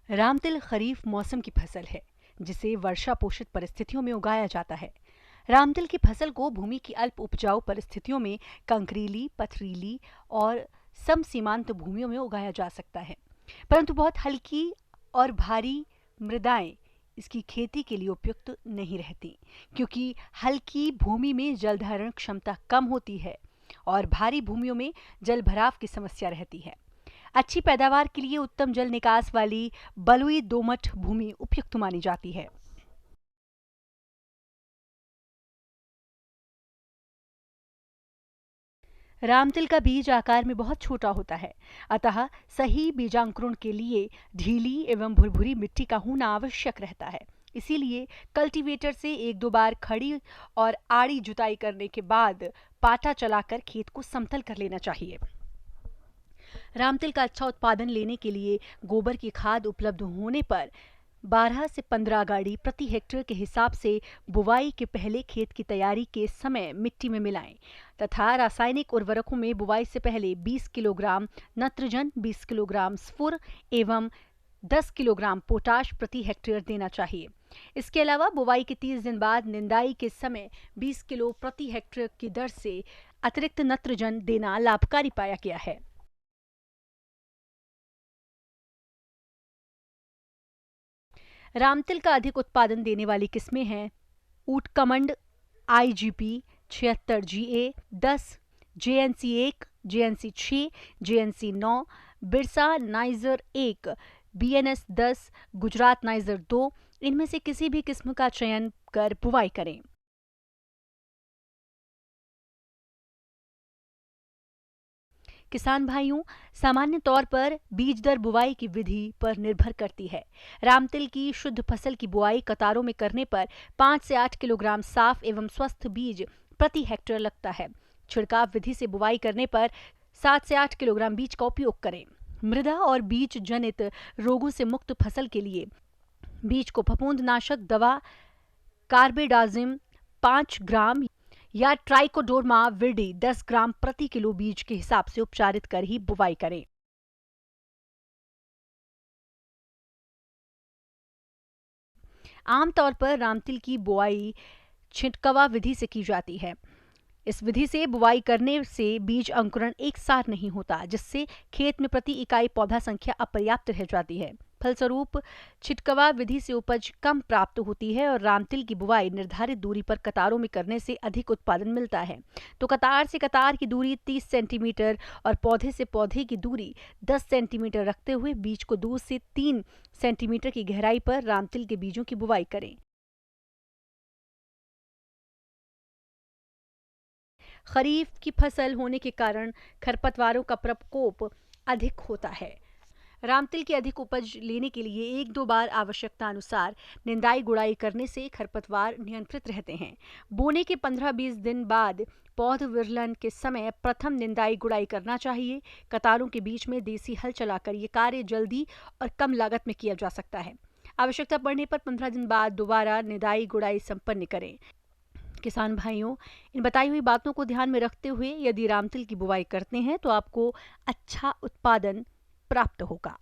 रामतिल खरीफ मौसम की फसल है जिसे वर्षा पोषित परिस्थितियों में उगाया जाता है। रामतिल की फसल को भूमि की अल्प उपजाऊ परिस्थितियों में कंकरीली, पथरीली और समसीमांत भूमियों में उगाया जा सकता है, परंतु बहुत हल्की और भारी मृदाएं इसकी खेती के लिए उपयुक्त नहीं रहती, क्योंकि हल्की भूमि में जल धारण क्षमता कम होती है और भारी भूमियों में जल भराव की समस्या रहती है। अच्छी पैदावार के लिए उत्तम जल निकास वाली बलुई दोमट भूमि उपयुक्त मानी जाती है। रामतिल का बीज आकार में बहुत छोटा होता है, अतः सही बीजांकुरण के लिए ढीली एवं भुरभुरी मिट्टी का होना आवश्यक रहता है। इसीलिए कल्टीवेटर से एक दो बार खड़ी और आड़ी जुताई करने के बाद पाटा चलाकर खेत को समतल कर लेना चाहिए। रामतिल का अच्छा उत्पादन लेने के लिए गोबर की खाद उपलब्ध होने पर 12 से 15 गाड़ी प्रति हेक्टेयर के हिसाब से बुवाई के पहले खेत की तैयारी के समय मिट्टी में मिलाएं तथा रासायनिक उर्वरकों में बुवाई से पहले 20 किलोग्राम नत्रजन, 20 किलोग्राम स्फुर एवं 10 किलोग्राम पोटाश प्रति हेक्टेयर देना चाहिए। इसके अलावा बुवाई के 30 दिन बाद निंदाई के समय 20 किलो प्रति हेक्टेयर की दर से अतिरिक्त नत्रजन देना लाभकारी पाया गया है। रामतिल का अधिक उत्पादन देने वाली किस्में हैं Ootacamund, IGP 76GA 10, JNC 1, JNC 6, JNC 9, Birsa niger 1, BNS 10, Gujarat niger 2। इनमें से किसी भी किस्म का चयन कर बुवाई करें। किसान भाइयों, सामान्य तौर पर बीज दर बुवाई की विधि पर निर्भर करती है। रामतिल की शुद्ध फसल की बुआई कतारों में करने पर 5 से 8 किलोग्राम साफ एवं स्वस्थ बीज प्रति हेक्टेयर लगता है। छिड़काव विधि से बुवाई करने पर 7 से 8 किलोग्राम बीज का उपयोग करें। मृदा और बीज जनित रोगों से मुक्त फसल के लिए बीज को फफूंदनाशक दवा कार्बेडाजिम 5 ग्राम या ट्राइकोडोर्मा विरिडी 10 ग्राम प्रति किलो बीज के हिसाब से उपचारित कर ही बुवाई करें। आमतौर पर रामतिल की बुआई छिटकवा विधि से की जाती है। इस विधि से बुवाई करने से बीज अंकुरण एक साथ नहीं होता, जिससे खेत में प्रति इकाई पौधा संख्या अपर्याप्त रह जाती है। फलस्वरूप छिटकवा विधि से उपज कम प्राप्त होती है और रामतिल की बुवाई निर्धारित दूरी पर कतारों में करने से अधिक उत्पादन मिलता है। तो कतार से कतार की दूरी 30 सेंटीमीटर और पौधे से पौधे की दूरी 10 सेंटीमीटर रखते हुए बीज को 2 से 3 सेंटीमीटर की गहराई पर रामतिल के बीजों की बुवाई करें। खरीफ की फसल होने के कारण खरपतवारों का प्रकोप अधिक होता है। रामतिल की अधिक उपज लेने के लिए एक दो बार आवश्यकता अनुसार निंदाई गुड़ाई करने से खरपतवार नियंत्रित रहते हैं। बोने के 15-20 दिन बाद पौध विरलन के समय प्रथम निंदाई गुड़ाई करना चाहिए। कतारों के बीच में देसी हल चलाकर ये कार्य जल्दी और कम लागत में किया जा सकता है। आवश्यकता पड़ने पर 15 दिन बाद दोबारा निंदाई गुड़ाई संपन्न करें। किसान भाइयों, इन बताई हुई बातों को ध्यान में रखते हुए यदि रामतिल की बुवाई करते हैं तो आपको अच्छा उत्पादन प्राप्त होगा।